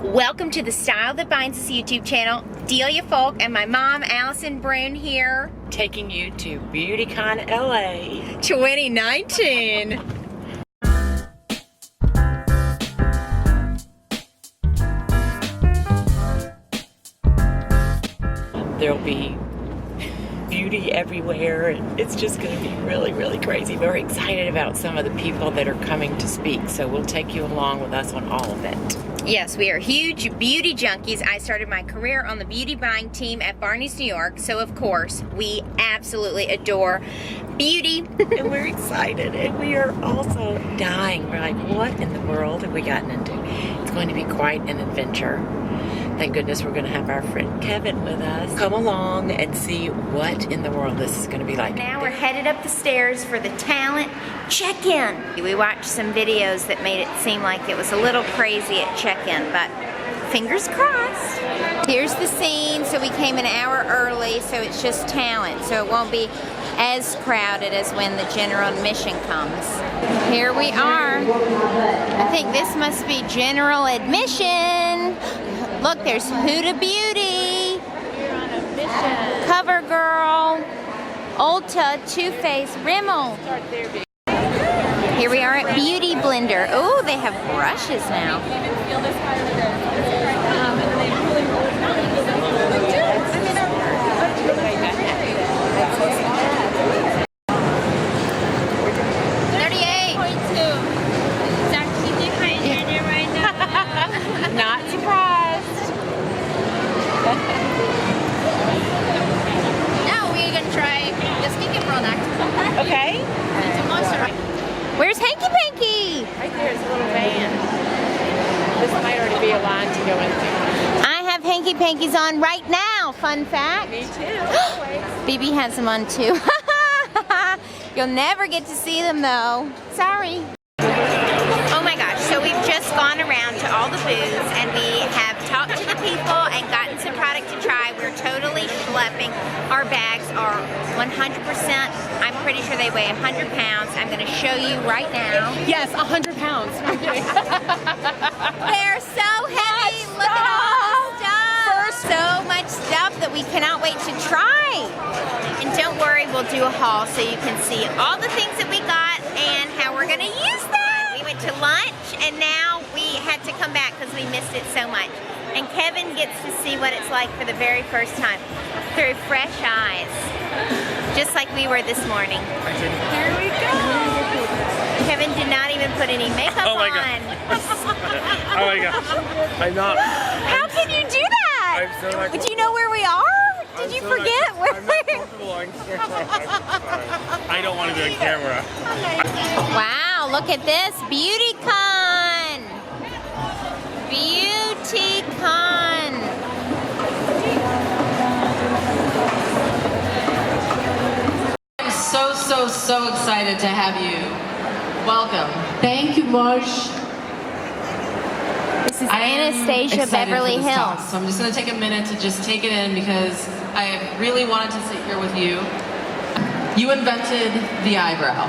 Welcome to the Style That Binds Us YouTube channel. Delia Folk and my mom, Allison Brune here. Taking you to Beautycon LA 2019. There'll be beauty everywhere. It's just going to be really, really crazy. We're excited about some of the people that are coming to speak, so we'll take you along with us on all of it. Yes, we are huge beauty junkies. I started my career on the beauty buying team at Barney's, New York, so of course, we absolutely adore beauty. And we're excited, and we are also dying. We're like, what in the world have we gotten into? It's going to be quite an adventure. Thank goodness we're going to have our friend Kevin with us. Come along and see what in the world this is going to be like. Now we're headed up the stairs for the talent check-in. We watched some videos that made it seem like it was a little crazy at check-in, but fingers crossed. Here's the scene. So we came an hour early, so it's just talent, so it won't be as crowded as when the general admission comes. Here we are. I think this must be general admission. Look, there's Huda Beauty, CoverGirl, Ulta, Too Faced, Rimmel. Here we are at Beauty Blender. Oh, they have brushes now. Not surprised. Now we're gonna try the skincare product. Okay. It's a moisturizer. Where's Hanky Panky? Right there is a little van. This might already be a line to go into. I have Hanky Pankies on right now, fun fact. Me too. BB has them on too. You'll never get to see them though. Sorry. Oh my gosh, so we've just gone around to all the booths and we have talked to the people and gotten some product to try. We're totally schlepping. Our bags are 100%, I'm pretty sure they weigh 100 pounds. I'm going to show you right now. Yes, 100 pounds. They're so heavy. Look at all the stuff. So much stuff that we cannot wait to try. And don't worry, we'll do a haul so you can see all the things that we got and how we're going to use them. We went to lunch and now we had to come back because we missed it so much. And Kevin gets to see what it's like for the very first time through fresh eyes, just like we were this morning. Here we go. Kevin did not even put any makeup on. Oh my gosh. I'm not. How can you do that? I'm so not. Do you know where we are? Did you forget where I'm not comfortable on camera. I don't want to be on camera. Wow, look at this. Beautycon. Beautycon. I'm so excited to have you. Welcome. Thank you, Marsh. This is I am Anastasia excited Beverly for this talk, Hills. so I'm just going to take a minute to just take it in because I really wanted to sit here with you. You invented the eyebrow.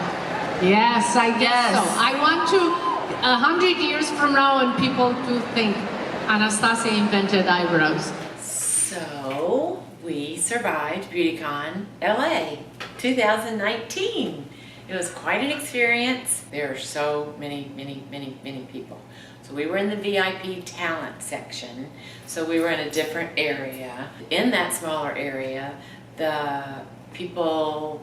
Yes, I guess Yes. so. I want to, 100 years from now, and people to think Anastasia invented eyebrows. So we survived Beautycon LA 2019. It was quite an experience. There are so many people. So we were in the VIP talent section. So we were in a different area. In that smaller area, the people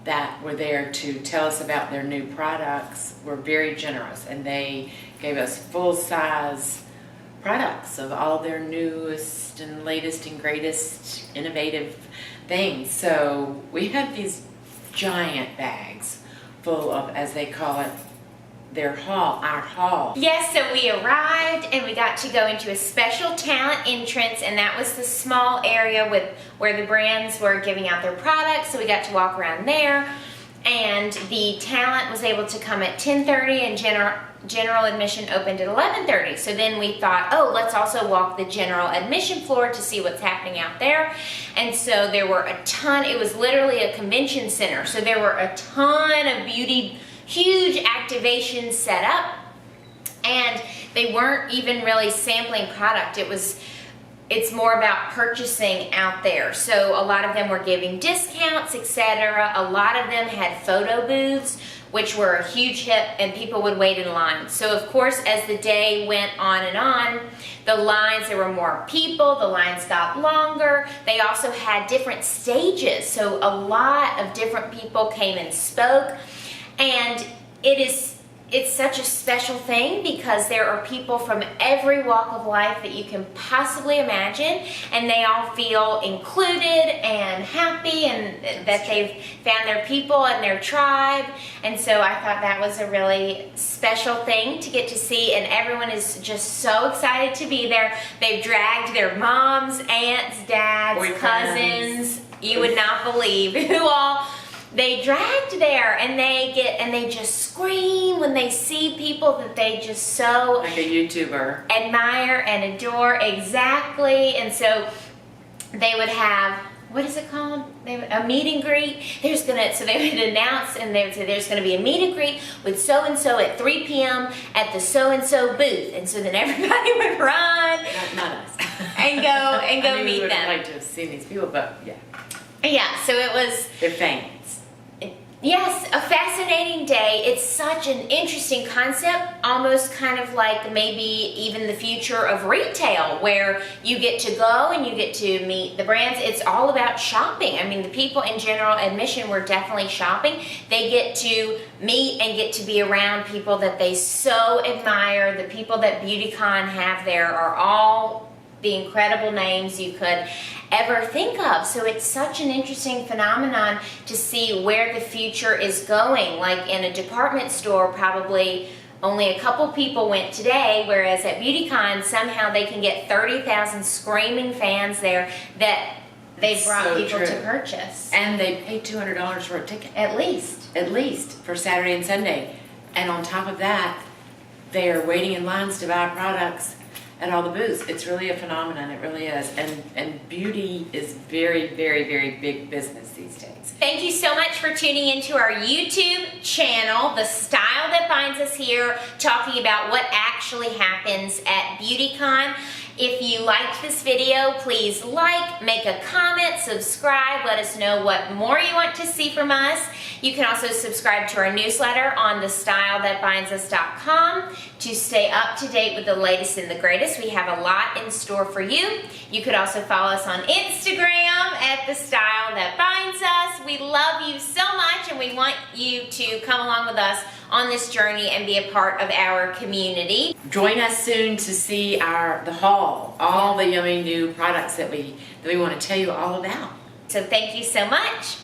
that were there to tell us about their new products were very generous, and they gave us full-size products of all their newest and latest and greatest innovative things. So we had these giant bags full of, as they call it, their haul, our haul. Yes, so we arrived and we got to go into a special talent entrance, and that was the small area with where the brands were giving out their products. So we got to walk around there, and the talent was able to come at 10:30 and general admission opened at 11:30. So then we thought, oh, let's also walk the general admission floor to see what's happening out there. And so there were a ton, it was literally a convention center. So there were a ton of beauty, huge activations set up. And they weren't even really sampling product. It's more about purchasing out there. So a lot of them were giving discounts, etc. A lot of them had photo booths, which were a huge hit, and people would wait in line. So of course, as the day went on and on, the lines, there were more people, the lines got longer. They also had different stages. So a lot of different people came and spoke. And it's such a special thing because there are people from every walk of life that you can possibly imagine, and they all feel included and happy and that they've found their people and their tribe. And so I thought that was a really special thing to get to see, and everyone is just so excited to be there. They've dragged their moms, aunts, dads, cousins, you would not believe who all they dragged there, and they just scream when they see people that they just so like a YouTuber admire and adore. Exactly. And so they would have, what is it called? A meet and greet. So they would announce, and they would say there's going to be a meet and greet with so and so at 3 p.m. at the so and so booth. And so then everybody would run, not us, and go meet them. I'd like to have seen these people, but Yeah. So it was. They're fans. Yes, a fascinating day. It's such an interesting concept, almost kind of like maybe even the future of retail, where you get to go and you get to meet the brands. It's all about shopping. I mean, the people in general admission were definitely shopping. They get to meet and get to be around people that they so admire. The people that Beautycon have there are all the incredible names you could ever think of. So it's such an interesting phenomenon to see where the future is going. Like in a department store, probably only a couple people went today, whereas at Beautycon, somehow they can get 30,000 screaming fans there that they brought So people true. to purchase. And they paid $200 for a ticket. At least. For Saturday and Sunday. And on top of that, they are waiting in lines to buy products at all the booths. It's really a phenomenon, it really is. And beauty is very, very, very big business these days. Thank you so much for tuning into our YouTube channel, The Style That Binds Us, here, talking about what actually happens at Beautycon. If you liked this video, please like, make a comment, subscribe, let us know what more you want to see from us. You can also subscribe to our newsletter on thestylethatbindsus.com to stay up to date with the latest and the greatest. We have a lot in store for you. You could also follow us on Instagram at thestylethatbindsus. We love you so much, and we want you to come along with us on this journey and be a part of our community. Join us soon to see the haul, all the yummy new products that we want to tell you all about. So thank you so much.